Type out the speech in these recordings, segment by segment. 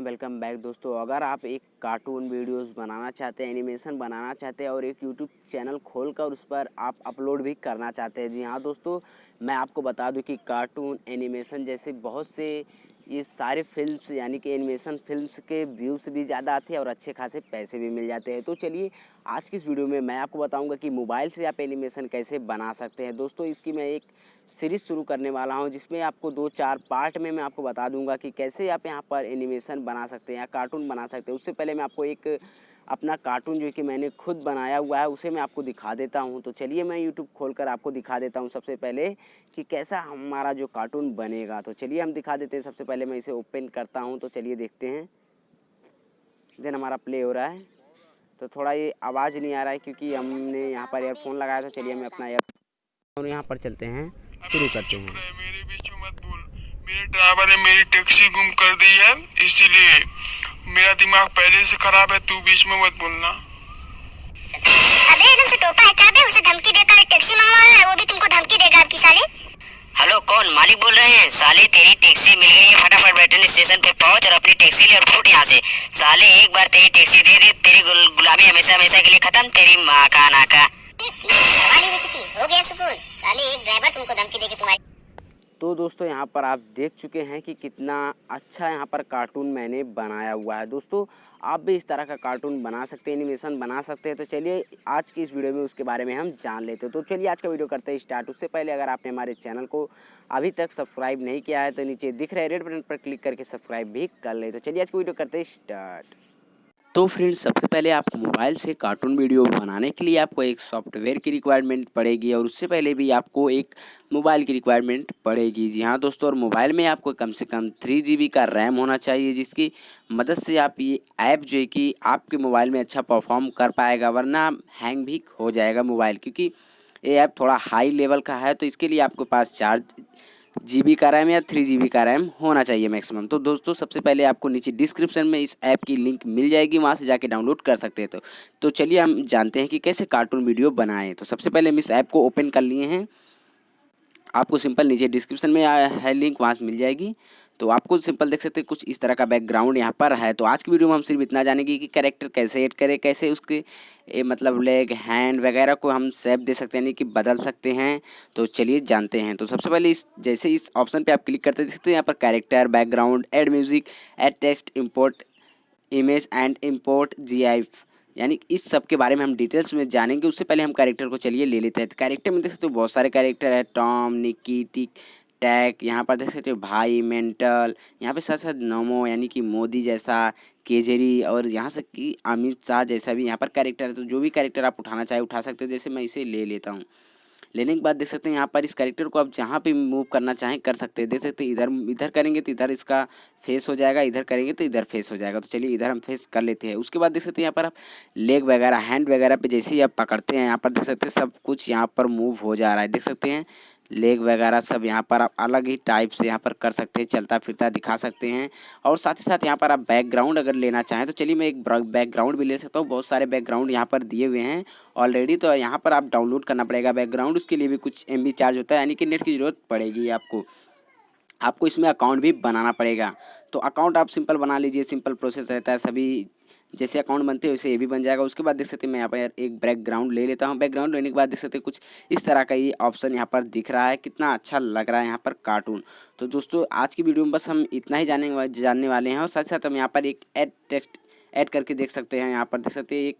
Welcome back दोस्तों। अगर आप एक कार्टून वीडियोस बनाना चाहते हैं, एनिमेशन बनाना चाहते हैं और एक यूट्यूब चैनल खोलकर उस पर आप अपलोड भी करना चाहते हैं, जी हाँ दोस्तों, मैं आपको बता दूं कि कार्टून एनिमेशन जैसे बहुत से ये सारे फिल्म्स यानी कि एनिमेशन फिल्म्स के व्यूज़ भी ज़्यादा आते हैं और अच्छे खासे पैसे भी मिल जाते हैं। तो चलिए आज की इस वीडियो में मैं आपको बताऊंगा कि मोबाइल से आप एनिमेशन कैसे बना सकते हैं। दोस्तों इसकी मैं एक सीरीज़ शुरू करने वाला हूं जिसमें आपको 2-4 पार्ट में मैं आपको बता दूंगा कि कैसे आप यहां पर एनिमेशन बना सकते हैं या कार्टून बना सकते हैं। उससे पहले मैं आपको एक अपना कार्टून जो कि मैंने खुद बनाया हुआ है उसे मैं आपको दिखा देता हूं। तो चलिए मैं यूट्यूब खोलकर आपको दिखा देता हूं सबसे पहले कि कैसा हमारा जो कार्टून बनेगा। तो चलिए हम दिखा देते हैं। सबसे पहले मैं इसे ओपन करता हूं, तो चलिए देखते हैं। देन हमारा प्ले हो रहा है, तो थोड़ा ये आवाज़ नहीं आ रहा है क्योंकि हमने यहाँ पर ईयरफोन लगाया था। चलिए मैं अपना ईयरफोन यहाँ पर चलते हैं, शुरू करते हैं। मेरे बीच में मत बोल। मेरे ड्राइवर ने मेरी टैक्सी गुम कर दी है, इसीलिए मेरा दिमाग पहले से खराब है। तू बीच में मत बोलना। अबे एकदम से टोपा हटा दे, उसे धमकी देकर टैक्सी मंगवाना है, वो भी तुमको धमकी देगा आपकी साले। हेलो, कौन मालिक बोल रहे हैं? साले तेरी टैक्सी मिल गई है, फटाफट बैटन स्टेशन पे पहुंच और अपनी टैक्सी ले और फुट यहाँ से। साले एक बार तेरी टैक्सी दे दी, तेरी गुलामी हमेशा हमेशा के लिए खत्म। तेरी माँ का नाका हमारी बेइज्जती हो गया सुकून। साले एक ड्राइवर तुमको धमकी देके तुम्हारी। तो दोस्तों यहाँ पर आप देख चुके हैं कि कितना अच्छा यहाँ पर कार्टून मैंने बनाया हुआ है। दोस्तों आप भी इस तरह का कार्टून बना सकते हैं, एनिमेशन बना सकते हैं। तो चलिए आज की इस वीडियो में उसके बारे में हम जान लेते हैं। तो चलिए आज का वीडियो करते हैं स्टार्ट। उससे पहले अगर आपने हमारे चैनल को अभी तक सब्सक्राइब नहीं किया है तो नीचे दिख रहे रेड बटन पर क्लिक करके सब्सक्राइब भी कर ले। तो चलिए आज की वीडियो करते हैं स्टार्ट। तो फ्रेंड्स सबसे पहले आपको मोबाइल से कार्टून वीडियो बनाने के लिए आपको एक सॉफ्टवेयर की रिक्वायरमेंट पड़ेगी और उससे पहले भी आपको एक मोबाइल की रिक्वायरमेंट पड़ेगी। जी हाँ दोस्तों, और मोबाइल में आपको कम से कम 3 GB का रैम होना चाहिए, जिसकी मदद से आप ये ऐप जो है कि आपके मोबाइल में अच्छा परफॉर्म कर पाएगा, वरना हैंग भी हो जाएगा मोबाइल, क्योंकि ये ऐप थोड़ा हाई लेवल का है। तो इसके लिए आपके पास 4 GB का रैम या 3 GB का रैम होना चाहिए मैक्सिमम। तो दोस्तों सबसे पहले आपको नीचे डिस्क्रिप्शन में इस ऐप की लिंक मिल जाएगी, वहाँ से जाके डाउनलोड कर सकते हैं। तो चलिए हम जानते हैं कि कैसे कार्टून वीडियो बनाएं। तो सबसे पहले हम इस ऐप को ओपन कर लिए हैं। आपको सिंपल नीचे डिस्क्रिप्शन में है लिंक, वहाँ से मिल जाएगी। तो आपको सिंपल देख सकते हैं कुछ इस तरह का बैकग्राउंड यहाँ पर है। तो आज की वीडियो में हम सिर्फ इतना जानेंगे कि कैरेक्टर कैसे ऐड करें, कैसे उसके मतलब लेग हैंड वगैरह को हम शेप दे सकते हैं, यानी कि बदल सकते हैं। तो चलिए जानते हैं। तो सबसे पहले जैसे इस ऑप्शन पे आप क्लिक करते देख सकते हैं यहाँ पर character, background, add music, add text, import image and import GIF, यानी इस सब के बारे में हम डिटेल्स में जानेंगे। उससे पहले हम कैरेक्टर को चलिए ले लेते हैं। तो कैरेक्टर में देख सकते हो बहुत सारे कैरेक्टर है, टॉम, निक्की, टिक, टैक, यहाँ पर देख सकते हो भाई, मेंटल, यहाँ पे साथ साथ नमो यानी कि मोदी जैसा, केजरी, और यहाँ से कि अमित शाह जैसा भी यहाँ पर कैरेक्टर है। तो जो भी कैरेक्टर आप उठाना चाहे उठा सकते हो। जैसे मैं इसे ले लेता हूँ। लेने के बाद देख सकते हैं यहाँ पर इस कैरेक्टर को आप जहाँ पे मूव करना चाहें कर सकते हैं। देख सकते हैं इधर इधर करेंगे तो इधर इसका फेस हो जाएगा, इधर करेंगे तो इधर फेस हो जाएगा। तो चलिए इधर हम फेस कर लेते हैं। उसके बाद देख सकते हैं यहाँ पर आप लेग वगैरह, हैंड वगैरह पे जैसे ही आप पकड़ते हैं यहाँ पर देख सकते हैं सब कुछ यहाँ पर मूव हो जा रहा है। देख सकते हैं लेग वगैरह सब यहाँ पर आप अलग ही टाइप से यहाँ पर कर सकते हैं, चलता फिरता दिखा सकते हैं। और साथ ही साथ यहाँ पर आप बैकग्राउंड अगर लेना चाहें तो चलिए मैं एक बैकग्राउंड भी ले सकता हूँ। बहुत सारे बैकग्राउंड यहाँ पर दिए हुए हैं ऑलरेडी। तो यहाँ पर आप डाउनलोड करना पड़ेगा बैकग्राउंड, उसके लिए भी कुछ MB चार्ज होता है, यानी कि नेट की ज़रूरत पड़ेगी आपको इसमें अकाउंट भी बनाना पड़ेगा। तो अकाउंट आप सिंपल बना लीजिए, सिंपल प्रोसेस रहता है, सभी जैसे अकाउंट बनते हैं वैसे ये भी बन जाएगा। उसके बाद देख सकते हैं मैं यहाँ पर एक बैकग्राउंड ले लेता हूँ। बैकग्राउंड लेने के बाद देख सकते हैं कुछ इस तरह का ये ऑप्शन यहाँ पर दिख रहा है, कितना अच्छा लग रहा है यहाँ पर कार्टून। तो दोस्तों आज की वीडियो में बस हम इतना ही जानने वाले हैं। और साथ ही साथ हम यहाँ पर एक ऐड टेक्स्ट ऐड करके देख सकते हैं। यहाँ पर देख सकते हैं एक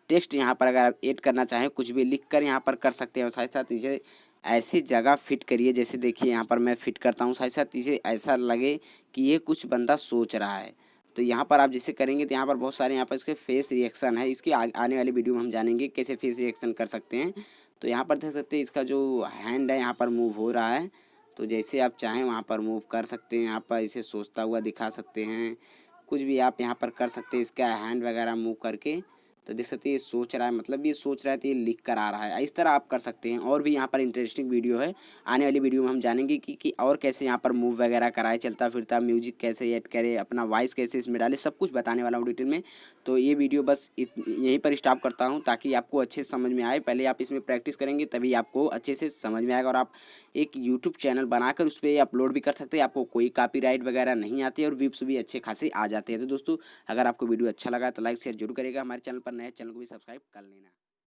टेक्स्ट यहाँ पर अगर आप ऐड करना चाहें कुछ भी लिख कर यहाँ पर कर सकते हैं। और साथ ही साथ इसे ऐसी जगह फिट करिए, जैसे देखिए यहाँ पर मैं फिट करता हूँ, साथ ही साथ इसे ऐसा लगे कि ये कुछ बंदा सोच रहा है। तो यहाँ पर आप जैसे करेंगे तो यहाँ पर बहुत सारे यहाँ पर इसके फेस रिएक्शन है। इसकी आने वाली वीडियो में हम जानेंगे कैसे फेस रिएक्शन कर सकते हैं। तो यहाँ पर देख सकते हैं इसका जो हैंड है यहाँ पर मूव हो रहा है। तो जैसे आप चाहें वहाँ पर मूव कर सकते हैं। यहाँ पर इसे सोचता हुआ दिखा सकते हैं, कुछ भी आप यहाँ पर कर सकते हैं इसका हैंड वगैरह मूव करके। तो देख सकते हैं ये सोच रहा है, मतलब ये सोच रहा है तो ये लिख कर आ रहा है। इस तरह आप कर सकते हैं। और भी यहाँ पर इंटरेस्टिंग वीडियो है, आने वाली वीडियो में हम जानेंगे कि और कैसे यहाँ पर मूव वगैरह कराए, चलता फिरता म्यूजिक कैसे ऐड करे, अपना वॉइस कैसे इसमें डाले, सब कुछ बताने वाला हूँ डिटेल में। तो ये वीडियो बस यहीं पर स्टॉप करता हूँ ताकि आपको अच्छे से समझ में आए। पहले आप इसमें प्रैक्टिस करेंगे तभी आपको अच्छे से समझ में आएगा और आप एक यूट्यूब चैनल बनाकर उस पर अपलोड भी कर सकते हैं। आपको कोई कॉपीराइट वगैरह नहीं आती और व्यूज़ भी अच्छे खासे आ जाते हैं। तो दोस्तों अगर आपको वीडियो अच्छा लगा तो लाइक शेयर जरूर करेगा। हमारे चैनल पर नए चैनल को भी सब्सक्राइब कर लेना।